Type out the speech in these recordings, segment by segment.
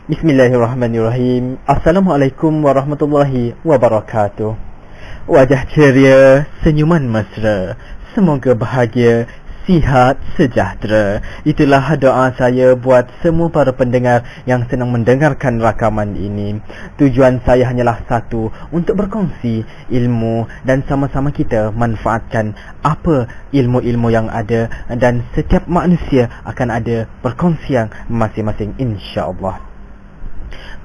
Bismillahirrahmanirrahim. Assalamualaikum warahmatullahi wabarakatuh. Wajah ceria, senyuman mesra. Semoga bahagia, sihat, sejahtera. Itulah doa saya buat semua para pendengar yang sedang mendengarkan rakaman ini. Tujuan saya hanyalah satu, untuk berkongsi ilmu dan sama-sama kita manfaatkan apa ilmu-ilmu yang ada, dan setiap manusia akan ada perkongsian masing-masing, insya-Allah.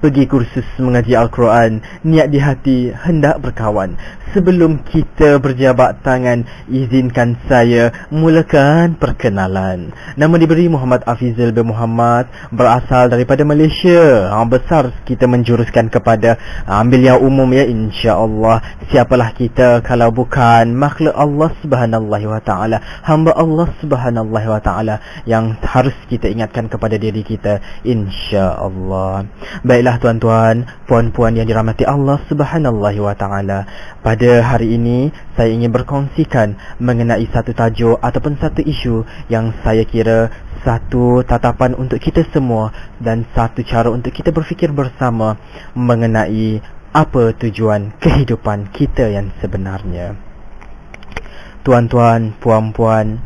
Pergi kursus mengaji Al-Quran, niat di hati hendak berkawan. Sebelum kita berjabat tangan, izinkan saya mulakan perkenalan. Nama diberi Muhammad Afizul bin Muhammad, berasal daripada Malaysia. Besar kita menjuruskan kepada ambil yang umum, ya, insya-Allah. Siapalah kita kalau bukan makhluk Allah Subhanahu wa taala, hamba Allah Subhanahu wa taala yang harus kita ingatkan kepada diri kita, insya-Allah. Baiklah tuan-tuan, puan-puan yang dirahmati Allah Subhanahu wa taala. Pada hari ini saya ingin berkongsikan mengenai satu tajuk ataupun satu isu yang saya kira satu tatapan untuk kita semua dan satu cara untuk kita berfikir bersama mengenai apa tujuan kehidupan kita yang sebenarnya. Tuan-tuan, puan-puan,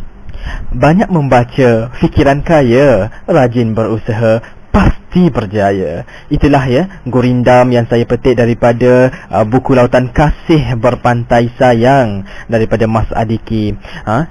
banyak membaca, fikiran kaya, rajin berusaha, pasti berjaya. Itulah, ya, gurindam yang saya petik daripada buku Lautan Kasih Berpantai Sayang daripada Mas Adiki.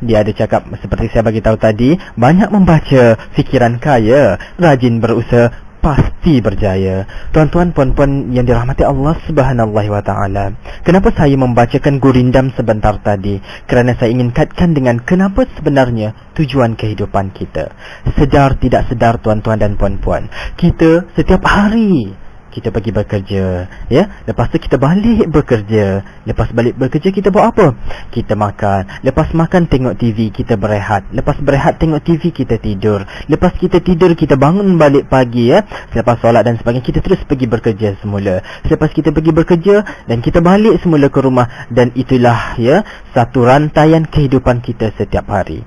Dia ada cakap seperti saya bagi tahu tadi, banyak membaca, fikiran kaya, rajin berusaha, pasti berjaya. Tuan-tuan, puan-puan yang dirahmati Allah Subhanahu wa taala. Kenapa saya membacakan gurindam sebentar tadi? Kerana saya ingin kaitkan dengan kenapa sebenarnya tujuan kehidupan kita. Sedar tidak sedar, tuan-tuan dan puan-puan, kita setiap hari kita pergi bekerja, ya. Lepas tu kita balik bekerja. Lepas balik bekerja kita buat apa? Kita makan. Lepas makan tengok TV, kita berehat. Lepas berehat tengok TV, kita tidur. Lepas kita tidur, kita bangun balik pagi, ya. Selepas solat dan sebagainya, kita terus pergi bekerja semula. Selepas kita pergi bekerja dan kita balik semula ke rumah, dan itulah, ya, satu rantaian kehidupan kita setiap hari.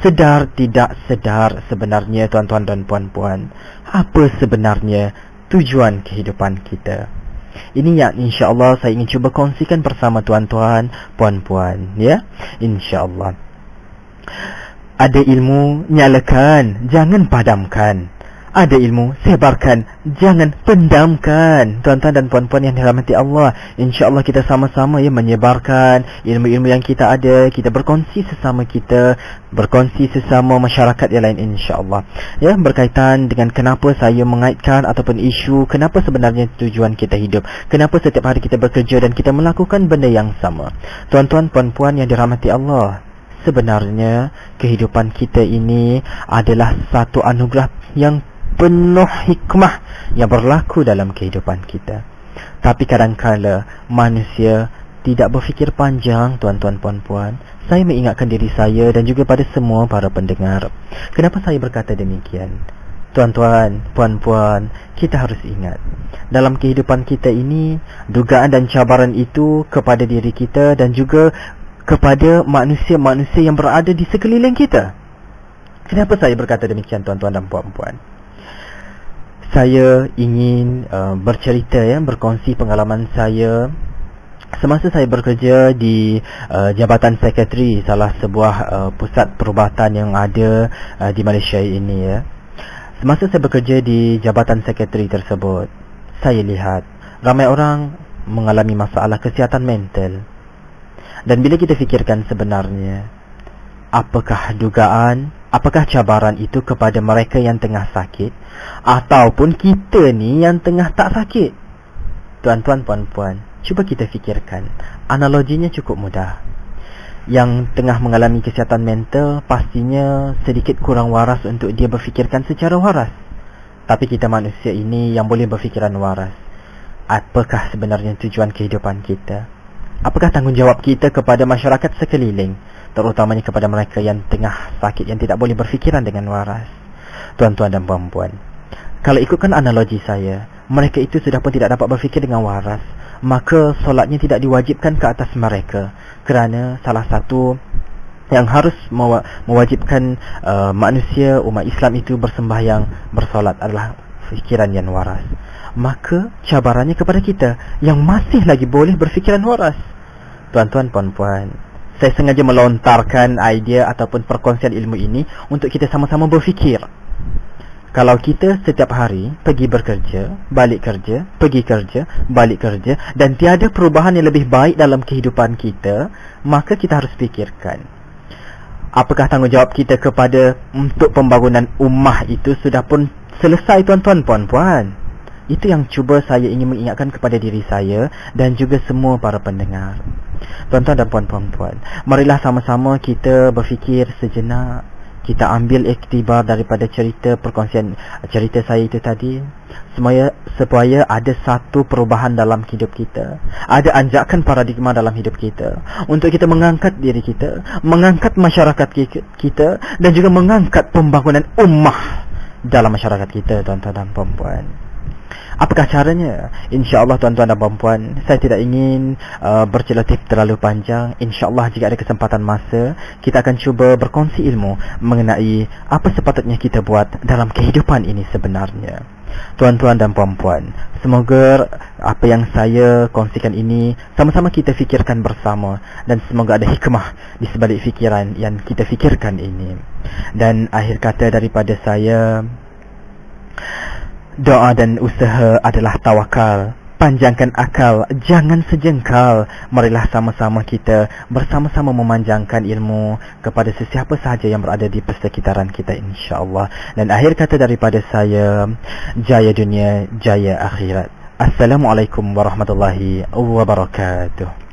Sedar tidak sedar sebenarnya, tuan-tuan dan puan-puan, apa sebenarnya tujuan kehidupan kita. Ini yang insya-Allah saya ingin cuba kongsikan bersama tuan-tuan, puan-puan, ya. Insya-Allah. Ada ilmu, nyalakan, jangan padamkan. Ada ilmu, sebarkan, jangan pendamkan. Tuan-tuan dan puan-puan yang dirahmati Allah, insya-Allah kita sama-sama, ya, menyebarkan ilmu-ilmu yang kita ada. Kita berkongsi sesama kita, berkongsi sesama masyarakat yang lain, insya-Allah. Ya, berkaitan dengan kenapa saya mengaitkan ataupun isu kenapa sebenarnya tujuan kita hidup. Kenapa setiap hari kita bekerja dan kita melakukan benda yang sama. Tuan-tuan, puan-puan yang dirahmati Allah, sebenarnya kehidupan kita ini adalah satu anugerah yang penuh hikmah yang berlaku dalam kehidupan kita. Tapi kadang-kala manusia tidak berfikir panjang, tuan-tuan, puan-puan. Saya mengingatkan diri saya dan juga pada semua para pendengar. Kenapa saya berkata demikian? Tuan-tuan, puan-puan, kita harus ingat, dalam kehidupan kita ini, dugaan dan cabaran itu kepada diri kita dan juga kepada manusia-manusia yang berada di sekeliling kita. Kenapa saya berkata demikian, tuan-tuan dan puan-puan? Saya ingin bercerita, ya, berkongsi pengalaman saya semasa saya bekerja di Jabatan Sekretari salah sebuah pusat perubatan yang ada di Malaysia ini, ya. Semasa saya bekerja di Jabatan Sekretari tersebut, saya lihat ramai orang mengalami masalah kesihatan mental. Dan bila kita fikirkan sebenarnya, apakah dugaan, apakah cabaran itu kepada mereka yang tengah sakit ataupun kita ni yang tengah tak sakit? Tuan-tuan, puan-puan, cuba kita fikirkan. Analoginya cukup mudah. Yang tengah mengalami kesihatan mental pastinya sedikit kurang waras untuk dia berfikirkan secara waras. Tapi kita manusia ini yang boleh berfikiran waras. Apakah sebenarnya tujuan kehidupan kita? Apakah tanggungjawab kita kepada masyarakat sekeliling, terutamanya kepada mereka yang tengah sakit, yang tidak boleh berfikiran dengan waras? Tuan-tuan dan puan-puan, kalau ikutkan analogi saya, mereka itu sudah pun tidak dapat berfikir dengan waras, maka solatnya tidak diwajibkan ke atas mereka. Kerana salah satu yang harus mewajibkan manusia, umat Islam itu bersembahyang, bersolat adalah fikiran yang waras. Maka cabarannya kepada kita yang masih lagi boleh berfikiran waras. Tuan-tuan, puan-puan, saya sengaja melontarkan idea ataupun perkongsian ilmu ini untuk kita sama-sama berfikir. Kalau kita setiap hari pergi bekerja, balik kerja, pergi kerja, balik kerja, dan tiada perubahan yang lebih baik dalam kehidupan kita, maka kita harus fikirkan, apakah tanggungjawab kita kepada untuk pembangunan ummah itu sudah pun selesai, tuan-tuan, puan-puan? Itu yang cuba saya ingin mengingatkan kepada diri saya dan juga semua para pendengar. Tuan-tuan dan puan-puan, marilah sama-sama kita berfikir sejenak. Kita ambil iktibar daripada perkongsian cerita saya itu tadi, supaya ada satu perubahan dalam hidup kita, ada anjakan paradigma dalam hidup kita, untuk kita mengangkat diri kita, mengangkat masyarakat kita, dan juga mengangkat pembangunan ummah dalam masyarakat kita, tuan-tuan dan puan-puan. Apakah caranya? InsyaAllah, tuan-tuan dan puan-puan, saya tidak ingin berceloteh terlalu panjang. InsyaAllah jika ada kesempatan masa, kita akan cuba berkongsi ilmu mengenai apa sepatutnya kita buat dalam kehidupan ini sebenarnya. Tuan-tuan dan puan-puan, semoga apa yang saya kongsikan ini sama-sama kita fikirkan bersama, dan semoga ada hikmah di sebalik fikiran yang kita fikirkan ini. Dan akhir kata daripada saya, doa dan usaha adalah tawakal. Panjangkan akal, jangan sejengkal. Marilah sama-sama kita bersama-sama memanjangkan ilmu kepada sesiapa sahaja yang berada di persekitaran kita, insya-Allah. Dan akhir kata daripada saya, jaya dunia, jaya akhirat. Assalamualaikum warahmatullahi wabarakatuh.